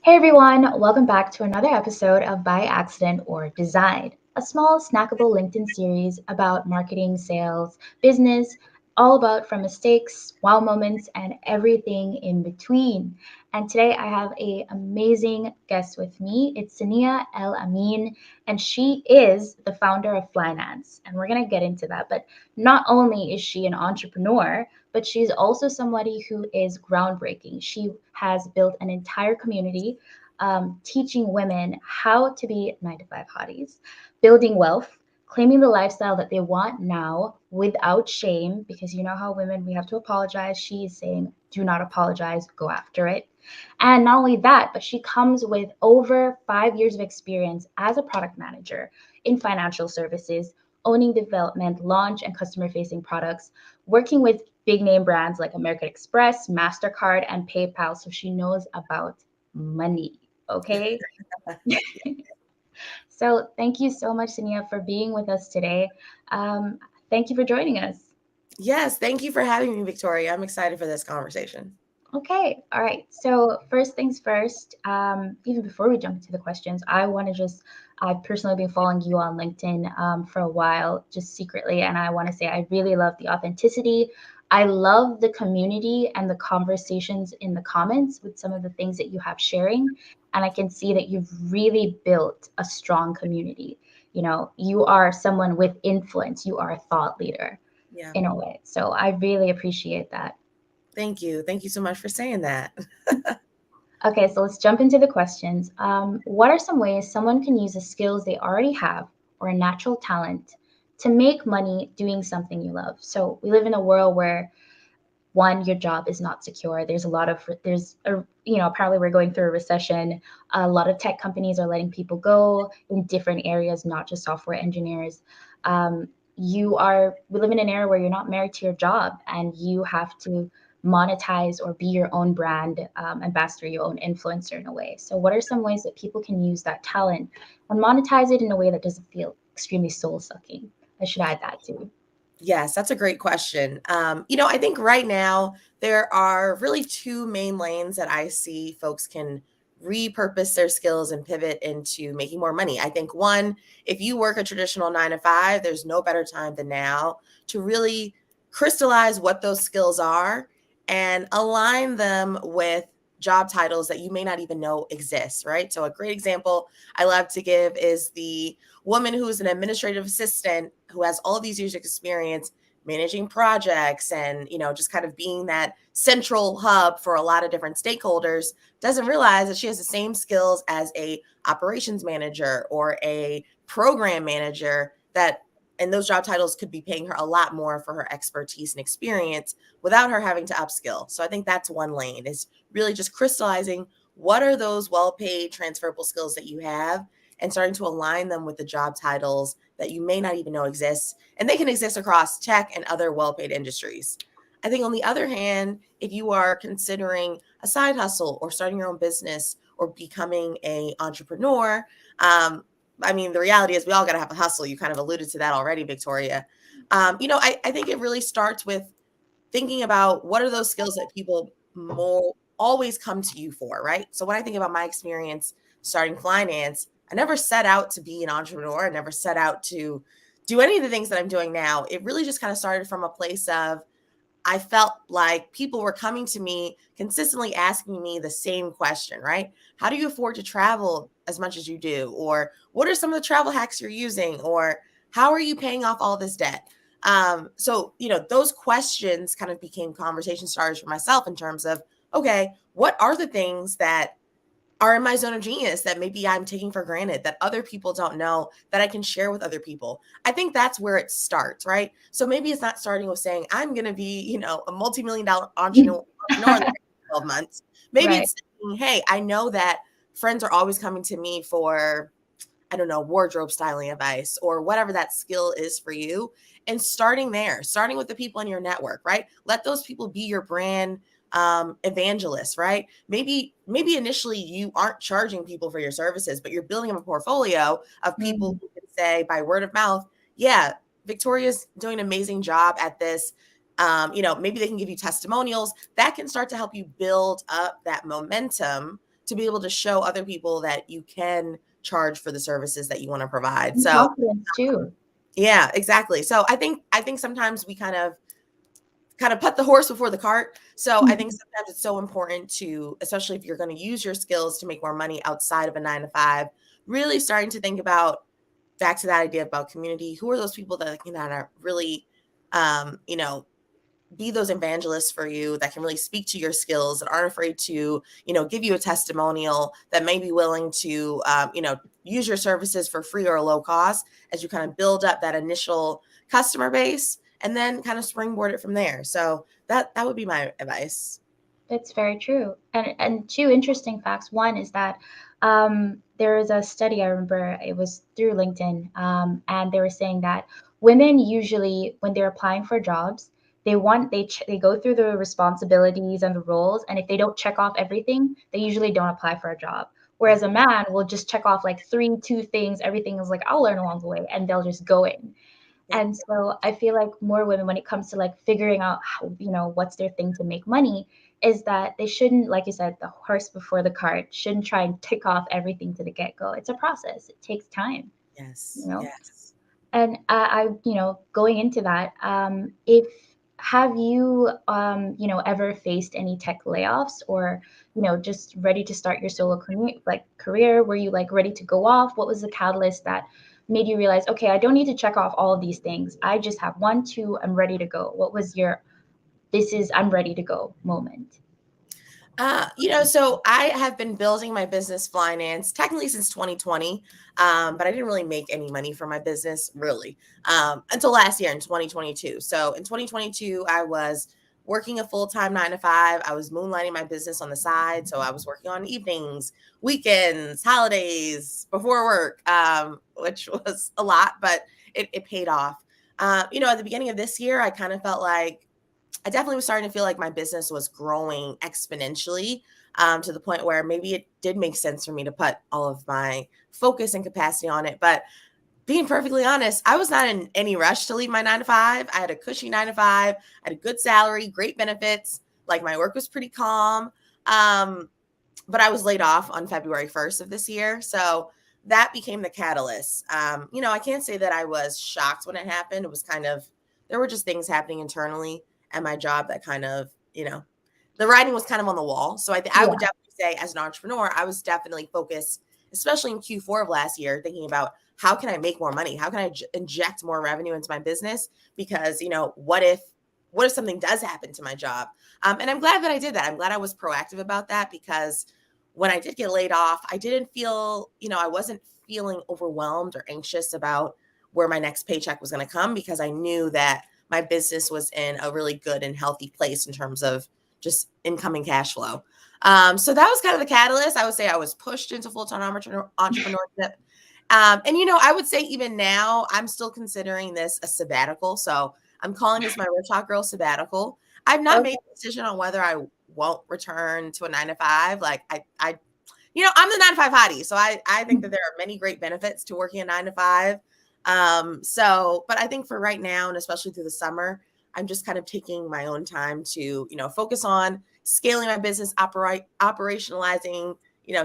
Hey everyone, welcome back to another episode of By Accident or Design, a small snackable LinkedIn series about marketing, sales, business, all about from mistakes, wow moments, and everything in between. And today I have an amazing guest with me. It's Cinneah El-Amin, and she is the founder of Flynance. And we're going to get into that. But not only is she an entrepreneur, but she's also somebody who is groundbreaking. She has built an entire community teaching women how to be 9 to 5 hotties, building wealth, claiming the lifestyle that they want now without shame, because you know how women, we have to apologize. She is saying, do not apologize, go after it. And not only that, but she comes with over 5 years of experience as a product manager in financial services, owning development, launch, and customer facing products, working with big name brands like American Express, MasterCard, and PayPal. So she knows about money. Okay. So thank you so much, Cinneah, for being with us today. Um, Thank you for joining us. Yes, thank you for having me, Victoria. I'm excited for this conversation. Okay, all right. So first things first, even before we jump into the questions, I want to just, I've personally been following you on LinkedIn for a while, just secretly, and I want to say I really love the authenticity. I love the community and the conversations in the comments with some of the things that you have sharing, and I can see that you've really built a strong community. You know, you are someone with influence. You are a thought leader Yeah. in a way. So I really appreciate that. Thank you. Thank you so much for saying that. Okay, so let's jump into the questions. What are some ways someone can use the skills they already have or a natural talent to make money doing something you love? So we live in a world where one, your job is not secure. There's a lot of apparently we're going through a recession. A lot of tech companies are letting people go in different areas, not just software engineers. We live in an era where you're not married to your job and you have to monetize or be your own brand ambassador, your own influencer in a way. So what are some ways that people can use that talent and monetize it in a way that doesn't feel extremely soul sucking? I should add that too. Yes, that's a great question. I think right now there are really two main lanes that I see folks can repurpose their skills and pivot into making more money. I think one, if you work a traditional 9 to 5, there's no better time than now to really crystallize what those skills are and align them with job titles that you may not even know exist, right? So a great example I love to give is the woman who's an administrative assistant who has all of these years of experience managing projects and just kind of being that central hub for a lot of different stakeholders, doesn't realize that she has the same skills as a operations manager or a program manager, that and those job titles could be paying her a lot more for her expertise and experience without her having to upskill. So I think that's one lane, is really just crystallizing what are those well-paid transferable skills that you have and starting to align them with the job titles that you may not even know exist. And they can exist across tech and other well paid industries. I think, on the other hand, if you are considering a side hustle or starting your own business or becoming a entrepreneur, the reality is we all got to have a hustle. You kind of alluded to that already, Victoria. I think it really starts with thinking about what are those skills that people more always come to you for, right? So when I think about my experience starting finance, I never set out to be an entrepreneur. I never set out to do any of the things that I'm doing now. It really just kind of started from a place of I felt like people were coming to me consistently asking me the same question, right? How do you afford to travel as much as you do? Or what are some of the travel hacks you're using? Or how are you paying off all this debt? Those questions kind of became conversation starters for myself in terms of, okay, what are the things that are in my zone of genius that maybe I'm taking for granted that other people don't know that I can share with other people? I think that's where it starts, right? So maybe it's not starting with saying, I'm going to be, a multi-million dollar entrepreneur in the next 12 months. Maybe Right. it's saying, hey, I know that friends are always coming to me for, I don't know, wardrobe styling advice or whatever that skill is for you. And starting there, starting with the people in your network, right? Let those people be your brand evangelists, right? Maybe initially you aren't charging people for your services, but you're building up a portfolio of people Mhm. who can say by word of mouth, yeah, Victoria's doing an amazing job at this. Maybe they can give you testimonials that can start to help you build up that momentum to be able to show other people that you can charge for the services that you want to provide. And So confidence too. yeah, exactly. So I think sometimes we kind of put the horse before the cart. So I think sometimes it's so important to, especially if you're going to use your skills to make more money outside of a 9 to 5, really starting to think about, back to that idea about community. Who are those people that can really, you know, be those evangelists for you, that can really speak to your skills, that aren't afraid to, give you a testimonial, that may be willing to, use your services for free or low cost as you kind of build up that initial customer base, and then kind of springboard it from there. So that would be my advice. That's very true. And two interesting facts. One is that there is a study, I remember it was through LinkedIn, and they were saying that women usually, when they're applying for jobs, they go through the responsibilities and the roles, and if they don't check off everything, they usually don't apply for a job. Whereas a man will just check off like two things, everything is like, I'll learn along the way, and they'll just go in. Yep. And so I feel like more women, when it comes to like figuring out how, what's their thing to make money, is that they shouldn't, like you said, the horse before the cart, shouldn't try and tick off everything to the get-go. It's a process. It takes time, you Yes. know. Yes. And going into that, if have you, ever faced any tech layoffs, or, just ready to start your solo career? Were you like ready to go off? What was the catalyst that made you realize, okay, I don't need to check off all of these things. I just have one, two, I'm ready to go. What was your I'm ready to go moment? So I have been building my business finance technically since 2020, but I didn't really make any money from my business really until last year in 2022. So in 2022, I was working a full-time 9 to 5. I was moonlighting my business on the side. So I was working on evenings, weekends, holidays, before work, which was a lot, but it paid off. At the beginning of this year, I kind of felt like I definitely was starting to feel like my business was growing exponentially, to the point where maybe it did make sense for me to put all of my focus and capacity on it. But being perfectly honest, I was not in any rush to leave my 9 to 5. I had a cushy 9 to 5. I had a good salary, great benefits. Like, my work was pretty calm. But I was laid off on February 1st of this year. So that became the catalyst. I can't say that I was shocked when it happened. It was kind of, there were just things happening internally at my job that kind of, the writing was kind of on the wall. So I would Yeah. definitely say, as an entrepreneur, I was definitely focused, especially in Q4 of last year, thinking about, how can I make more money? How can I inject more revenue into my business? Because, what if something does happen to my job? And I'm glad that I did that. I'm glad I was proactive about that, because when I did get laid off, I didn't feel, I wasn't feeling overwhelmed or anxious about where my next paycheck was going to come, because I knew that my business was in a really good and healthy place in terms of just incoming cash flow. So that was kind of the catalyst. I would say I was pushed into full-time entrepreneurship. I would say even now, I'm still considering this a sabbatical. So I'm calling this my Rich Hot Girl sabbatical. I've not made Okay. a decision on whether I won't return to a 9 to 5. Like, I'm the 9 to 5 hottie. So I think that there are many great benefits to working a 9 to 5. But I think for right now, and especially through the summer, I'm just kind of taking my own time to, focus on scaling my business, operationalizing,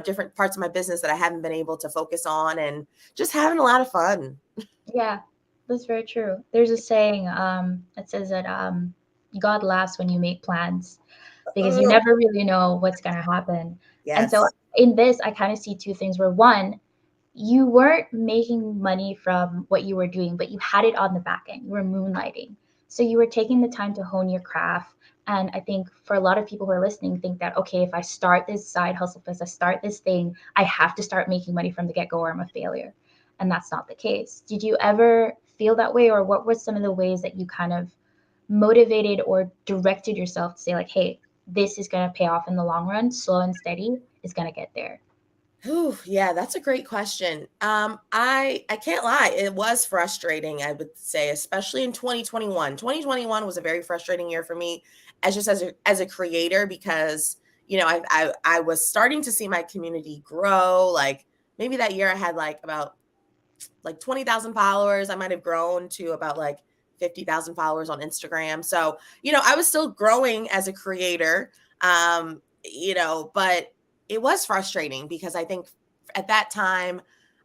different parts of my business that I haven't been able to focus on, and just having a lot of fun. Yeah, that's very true. There's a saying that says that God laughs when you make plans, because you Ugh, never really know what's going to happen. And so yes. in this, I kind of see two things where, one, you weren't making money from what you were doing, but you had it on the back end. You were moonlighting. So you were taking the time to hone your craft. And I think for a lot of people who are listening, think that, okay, if I start this side hustle, if I start this thing, I have to start making money from the get go or I'm a failure. And that's not the case. Did you ever feel that way? Or what were some of the ways that you kind of motivated or directed yourself to say, like, hey, this is going to pay off in the long run, slow and steady is going to get there? Ooh, yeah, that's a great question. I can't lie, it was frustrating, I would say, especially in 2021. 2021 was a very frustrating year for me, as a creator, because I was starting to see my community grow. Like, maybe that year I had like about like 20,000 followers. I might have grown to about like 50,000 followers on Instagram. So, I was still growing as a creator. But it was frustrating because I think at that time,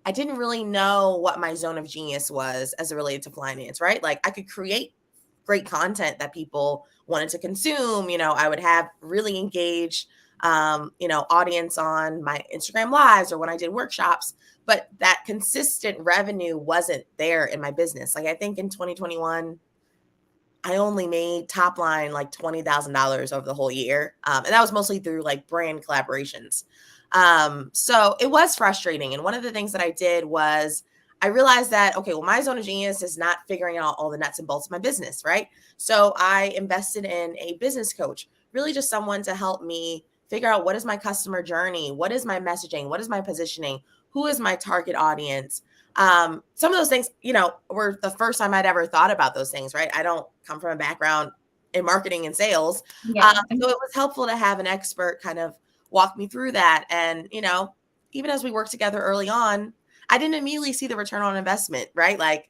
I didn't really know what my zone of genius was as it related to finance, right? Like I could create great content that people wanted to consume. I would have really engaged, audience on my Instagram lives or when I did workshops, but that consistent revenue wasn't there in my business. Like I think in 2021, I only made top line like $20,000 over the whole year. And that was mostly through like brand collaborations. So it was frustrating. And one of the things that I did was I realized that, okay, well, my zone of genius is not figuring out all the nuts and bolts of my business, right? So I invested in a business coach, really just someone to help me figure out what is my customer journey? What is my messaging? What is my positioning? Who is my target audience? Some of those things, were the first time I'd ever thought about those things, right? I don't come from a background in marketing and sales. Yeah. So it was helpful to have an expert kind of walk me through that. And, even as we worked together early on, I didn't immediately see the return on investment, right? Like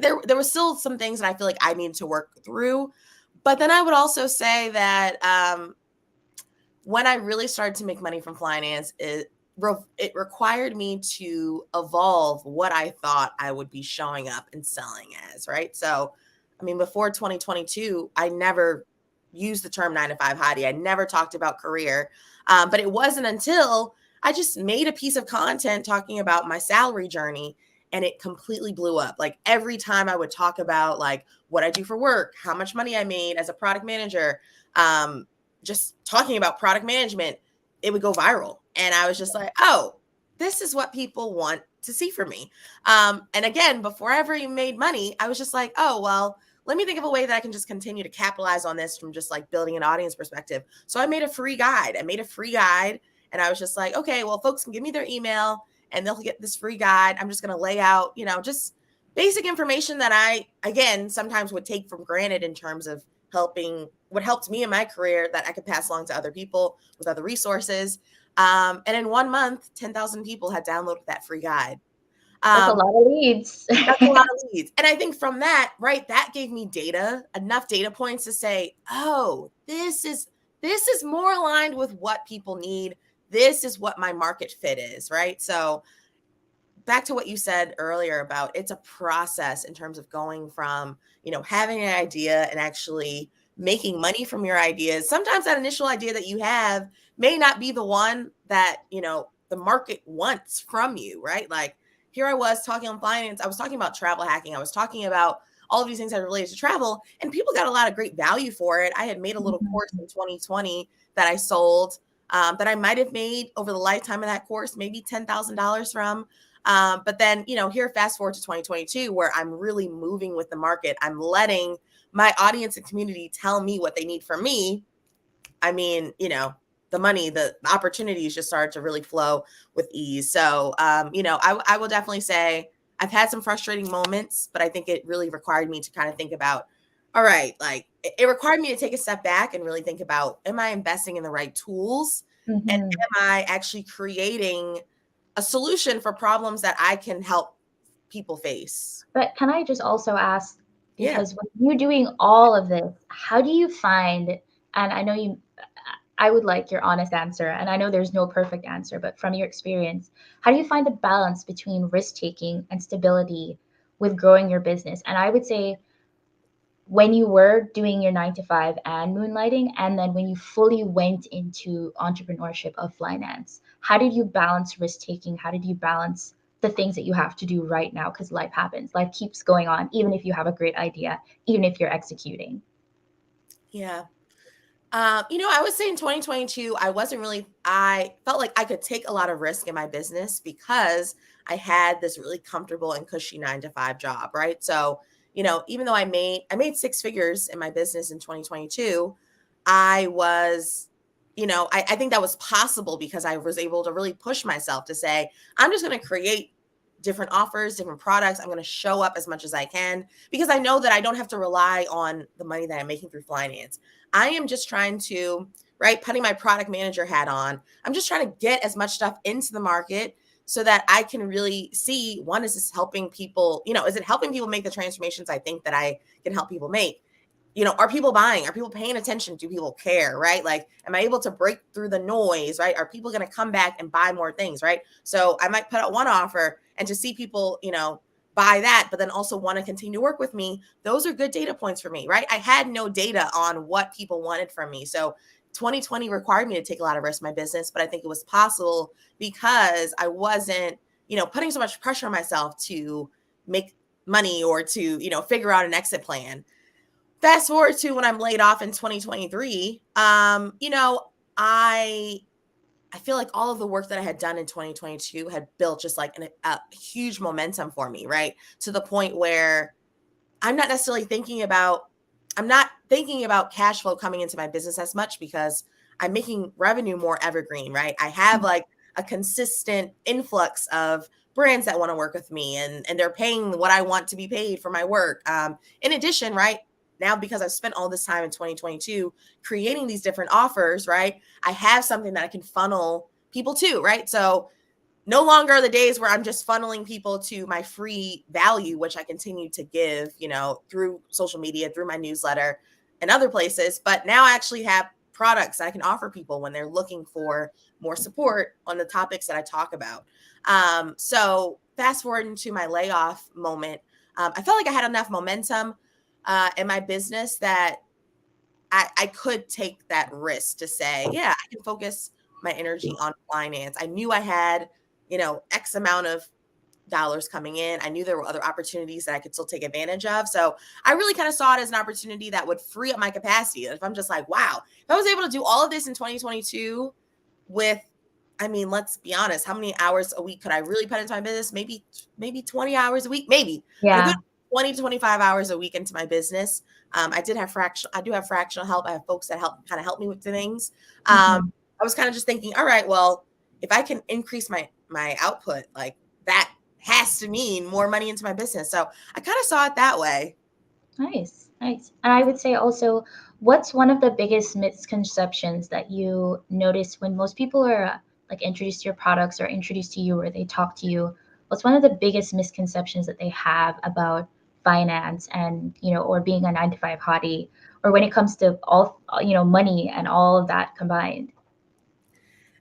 there was still some things that I feel like I needed to work through. But then I would also say that when I really started to make money from finance, it required me to evolve what I thought I would be showing up and selling as, right? So, I mean, before 2022, I never used the term 9 to 5 hottie. I never talked about career. But it wasn't until I just made a piece of content talking about my salary journey and it completely blew up. Like every time I would talk about like what I do for work, how much money I made as a product manager, just talking about product management, it would go viral. And I was just like, oh, this is what people want to see from me. And again, before I ever even made money, I was just like, oh, well, let me think of a way that I can just continue to capitalize on this from just like building an audience perspective. So I made a free guide. And I was just like, okay, well, folks can give me their email and they'll get this free guide. I'm just going to lay out, just basic information that I, again, sometimes would take for granted in terms of helping what helped me in my career that I could pass along to other people with other resources. And in 1 month, 10,000 people had downloaded that free guide. That's a lot of leads. That's a lot of leads. And I think from that, right, that gave me enough data points to say, oh, this is more aligned with what people need. This is what my market fit is, right? So back to what you said earlier about it's a process in terms of going from, having an idea and actually making money from your ideas. Sometimes that initial idea that you have may not be the one that, the market wants from you, right? Like here I was talking on finance. I was talking about travel hacking. I was talking about all of these things that are related to travel and people got a lot of great value for it. I had made a little course in 2020 that I sold that I might've made over the lifetime of that course, maybe $10,000 from. But then, here, fast forward to 2022, where I'm really moving with the market. I'm letting my audience and community tell me what they need from me. I mean, the money, the opportunities just started to really flow with ease. So, I will definitely say I've had some frustrating moments, but I think it really required me to kind of think about, all right, like it required me to take a step back and really think about, am I investing in the right tools? And am I actually creating a solution for problems that I can help people face? But can I just also ask, Yeah. because when you're doing all of this, how do you find, and I would like your honest answer, and I know there's no perfect answer, but from your experience, how do you find the balance between risk taking and stability with growing your business? And I would say when you were doing your 9 to 5 and moonlighting, and then when you fully went into entrepreneurship of finance, how did you balance risk taking? How did you balance the things that you have to do right now? Because life happens, life keeps going on, even if you have a great idea, even if you're executing. Yeah. I would say in 2022, I felt like I could take a lot of risk in my business because I had this really comfortable and cushy 9 to 5 job, right? So, even though I made 6 figures in my business in 2022, I was, I think that was possible because I was able to really push myself to say, I'm just going to create different offers, different products. I'm going to show up as much as I can because I know that I don't have to rely on the money that I'm making through finance. I am just trying to, right, putting my product manager hat on. I'm just trying to get as much stuff into the market so that I can really see, one, is this helping people, is it helping people make the transformations I think that I can help people make? are people buying? Are people paying attention? Do people care, right? Like, am I able to break through the noise, right? Are people going to come back and buy more things, right? So I might put out one offer and to see people, buy that, but then also want to continue to work with me. Those are good data points for me, right? I had no data on what people wanted from me. So 2020 required me to take a lot of risks in my business, but I think it was possible because I wasn't, putting so much pressure on myself to make money or to, figure out an exit plan. Fast forward to when I'm laid off in 2023, I feel like all of the work that I had done in 2022 had built just like a huge momentum for me, right? To the point where I'm not necessarily I'm not thinking about cash flow coming into my business as much because I'm making revenue more evergreen, right? I have like a consistent influx of brands that want to work with me and they're paying what I want to be paid for my work. In addition, right now, because I've spent all this time in 2022 creating these different offers, right? I have something that I can funnel people to, right? So no longer are the days where I'm just funneling people to my free value, which I continue to give, through social media, through my newsletter and other places. But now I actually have products that I can offer people when they're looking for more support on the topics that I talk about. So fast forward into my layoff moment, I felt like I had enough momentum in my business that I could take that risk to say, yeah, I can focus my energy on finance. I knew I had, X amount of dollars coming in. I knew there were other opportunities that I could still take advantage of. So I really kind of saw it as an opportunity that would free up my capacity. If I'm just like, wow, if I was able to do all of this in 2022 with, let's be honest, how many hours a week could I really put into my business? Maybe 20 hours a week, maybe a good Yeah. 20 to 25 hours a week into my business. I do have fractional help. I have folks that help me with things. Mhm. I was kind of just thinking, all right, well, if I can increase my output, like that has to mean more money into my business. So I kind of saw it that way. Nice, nice. And I would say also, what's one of the biggest misconceptions that you notice when most people are like introduced to your products or introduced to you or they talk to you? What's one of the biggest misconceptions that they have about finance and, or being a 9 to 5 hottie, or when it comes to all, money and all of that combined?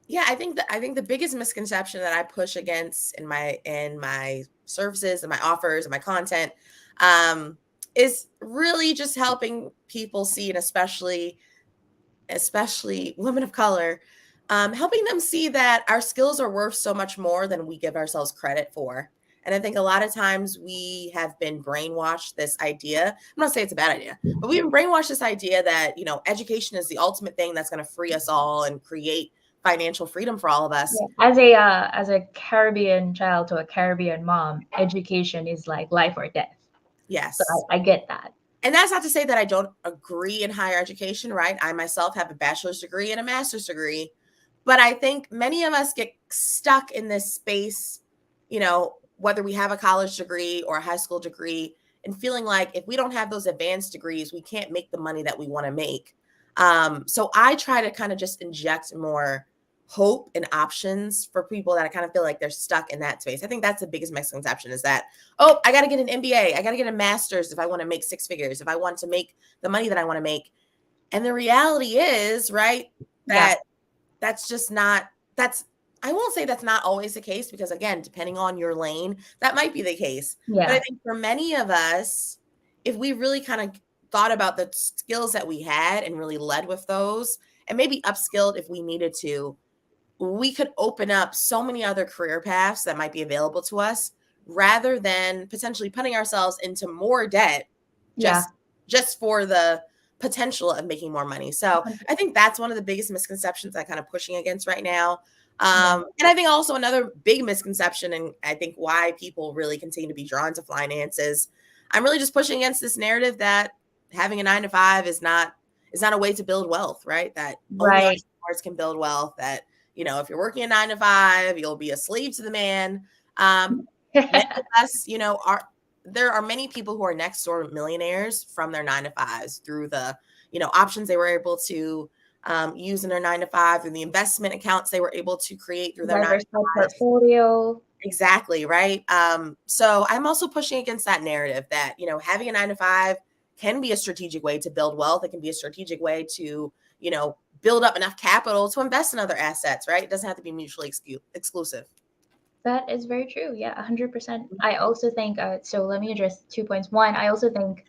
Yeah, I think the biggest misconception that I push against in my services and my offers and my content um, is really just helping people see, and especially women of color, helping them see that our skills are worth so much more than we give ourselves credit for. And I think a lot of times we have been brainwashed this idea. I'm not saying it's a bad idea, but we've been brainwashed this idea that, education is the ultimate thing that's going to free us all and create financial freedom for all of us. Yeah. As a Caribbean child to a Caribbean mom, education is like life or death. So Yes. I get that. And that's not to say that I don't agree in higher education, right? I myself have a bachelor's degree and a master's degree, but I think many of us get stuck in this space, whether we have a college degree or a high school degree, and feeling like if we don't have those advanced degrees, we can't make the money that we want to make. So I try to kind of just inject more hope and options for people that I kind of feel like they're stuck in that space. I think that's the biggest misconception is that, oh, I got to get an MBA. I got to get a master's if I want to make six figures, if I want to make the money that I want to make. And the reality is, right, Yeah. that that's just not, that's, I won't say that's not always the case because, again, depending on your lane, that might be the case. But I Yeah. think for many of us, if we really kind of thought about the skills that we had and really led with those and maybe upskilled if we needed to, we could open up so many other career paths that might be available to us rather than potentially putting ourselves into more debt Yeah. just for the potential of making more money. So I think that's one of the biggest misconceptions I'm kind of pushing against right now. Yeah. And I think also another big misconception, and I think why people really continue to be drawn to finance is I'm really just pushing against this narrative that having a 9 to 5 is not a way to build wealth, right? That only Right. entrepreneurs can build wealth, that if you're working a 9 to 5, you'll be a slave to the man. Many of us, there are many people who are next door millionaires from their 9 to 5s through the, options they were able to use in their 9 to 5 and the investment accounts they were able to create through their nine to Diversified five. portfolio. Exactly. Right. So I'm also pushing against that narrative that, having a 9 to 5 can be a strategic way to build wealth. It can be a strategic way to, build up enough capital to invest in other assets, right? It doesn't have to be mutually exclusive. That is very true. Yeah, 100%. I also think, so let me address 2 points. One, I also think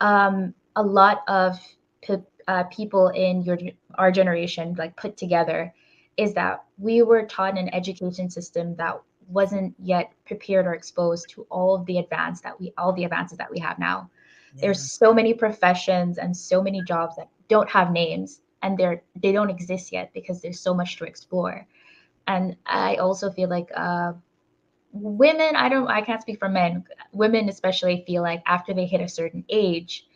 a lot of people in our generation, like put together, is that we were taught in an education system that wasn't yet prepared or exposed to all the advances that we have now. Yeah. There's so many professions and so many jobs that don't have names, and they don't exist yet because there's so much to explore. And I also feel like women, I can't speak for men, women especially feel like after they hit a certain age,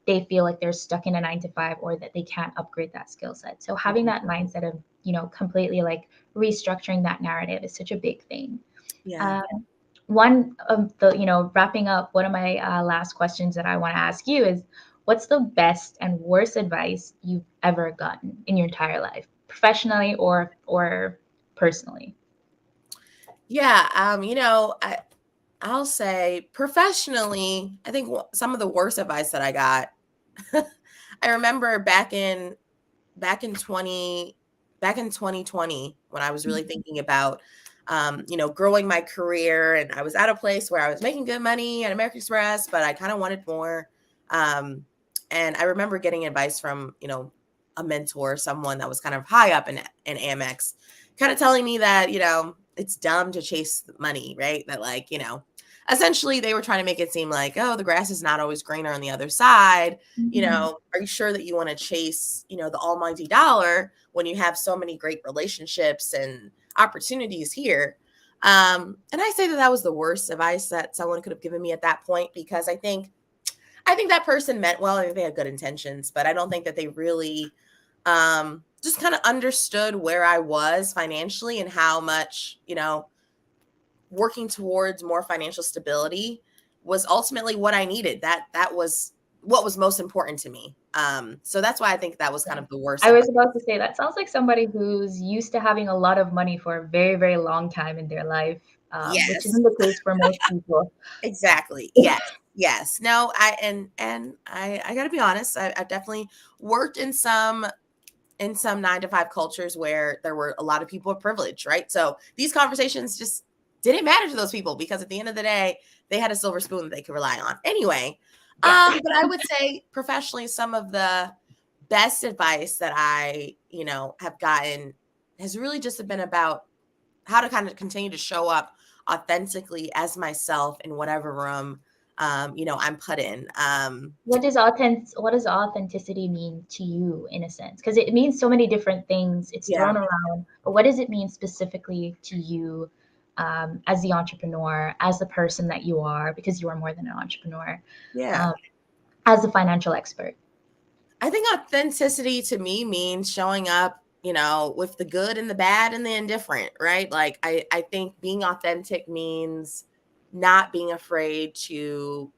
they feel like they're stuck in a 9 to 5 or that they can't upgrade that skill set. So having that mindset of, completely like restructuring that narrative is such a big thing. Yeah. Um, one of the, wrapping up, one of my last questions that I want to ask you is, what's the best and worst advice you've ever gotten in your entire life, professionally or personally? Yeah. I'll say professionally, I think some of the worst advice that I got, I remember back in 20 back in 2020 when I was really thinking about growing my career, and I was at a place where I was making good money at American Express, but I kind of wanted more. And I remember getting advice from, a mentor, someone that was kind of high up in Amex, kind of telling me that, it's dumb to chase money, right? That like, essentially they were trying to make it seem like, oh, the grass is not always greener on the other side. Mhm. Are you sure that you want to chase, the almighty dollar when you have so many great relationships and opportunities here? And I say that that was the worst advice that someone could have given me at that point, because I think that person meant well. I think they had good intentions, but I don't think that they really just kind of understood where I was financially and how much, working towards more financial stability was ultimately what I needed. That was what was most important to me. So that's why I think that was kind of the worst I advice. was about to say that sounds like somebody who's used to having a lot of money for a very, very long time in their life, which Yes, isn't the case for most people. exactly. Yes. Yes. No, I gotta be honest. I've definitely worked in some 9 to 5 cultures where there were a lot of people of privilege, right? So these conversations just didn't matter to those people, because at the end of the day, they had a silver spoon that they could rely on. Anyway, Yeah. but I would say professionally, some of the best advice that I, have gotten has really just been about how to kind of continue to show up authentically as myself in whatever room, I'm put in. What does authenticity mean to you in a sense? Because it means so many different things. It's Yeah. thrown around, but what does it mean specifically to you as the entrepreneur, as the person that you are, because you are more than an entrepreneur, Yeah. um, as a financial expert? I think authenticity to me means showing up, with the good and the bad and the indifferent, right? Like I think being authentic means not being afraid to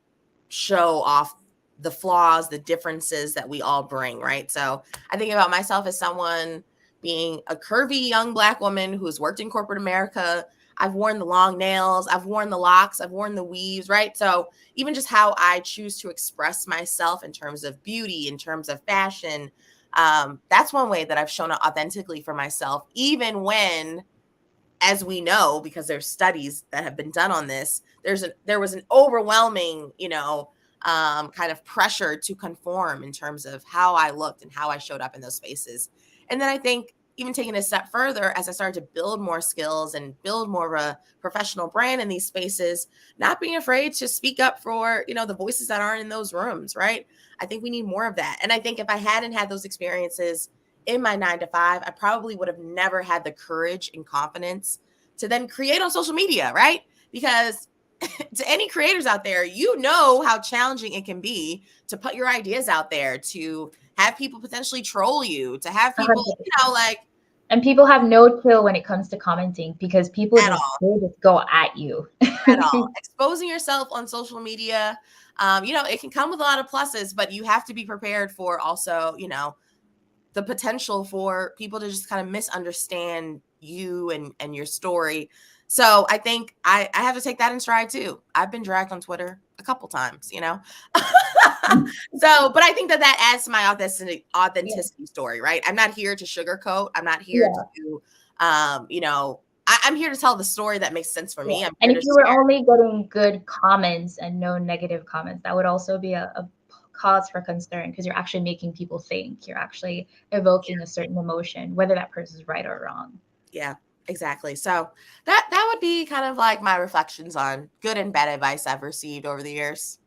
show off the flaws, the differences that we all bring, right? So I think about myself as someone being a curvy young Black woman who's worked in corporate America. I've worn the long nails, I've worn the locks, I've worn the weaves, right? So even just how I choose to express myself in terms of beauty, in terms of fashion, that's one way that I've shown up authentically for myself, even when, as we know, because there's studies that have been done on this, there was an overwhelming, kind of pressure to conform in terms of how I looked and how I showed up in those spaces. And then I think even taking a step further, as I started to build more skills and build more of a professional brand in these spaces, not being afraid to speak up for, the voices that aren't in those rooms, right? I think we need more of that. And I think if I hadn't had those experiences in my 9 to 5, I probably would have never had the courage and confidence to then create on social media, right? Because to any creators out there, how challenging it can be to put your ideas out there, to have people potentially troll you, to have people, 100%. like And people have no chill when it comes to commenting because people at just all, they just go at you. at all. Exposing yourself on social media, it can come with a lot of pluses, but you have to be prepared for also, the potential for people to just kind of misunderstand you and your story. So I think I have to take that in stride too. I've been dragged on Twitter a couple times, you know. So, but I think that that adds to my Yeah. authenticity story, right? I'm not here to sugarcoat. I'm not here Yeah. to, you know, I'm here to tell the story that makes sense for Yeah. me. I'm And here if to you were share. only getting good comments and no negative comments, that would also be a cause for concern because you're actually making people think. You're actually evoking a certain emotion, whether that person's right or wrong. Yeah, exactly. So that would be kind of like my reflections on good and bad advice I've received over the years.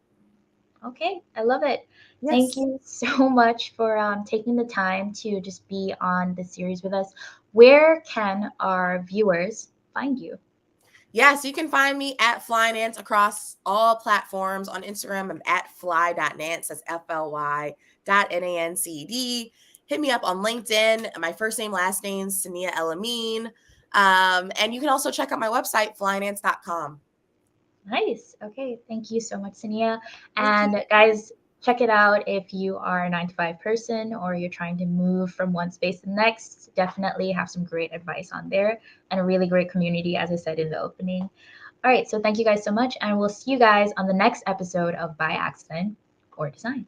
Okay, I love it. Thank Yes. you so much for taking the time to just be on the series with us. Where can our viewers find you? Yes, you can find me at Flynance across all platforms. On Instagram, I'm at fly.nance. That's FLY.NANCED. Hit me up on LinkedIn. My first name, last name, Cinneah El-Amin. And you can also check out my website, flynance.com. Nice. Okay. Thank you so much, Cinneah. Thank you. And guys, check it out if you are a 9 to 5 person or you're trying to move from one space to the next. Definitely have some great advice on there and a really great community, as I said in the opening. All right. So thank you guys so much. And we'll see you guys on the next episode of By Accident or Design.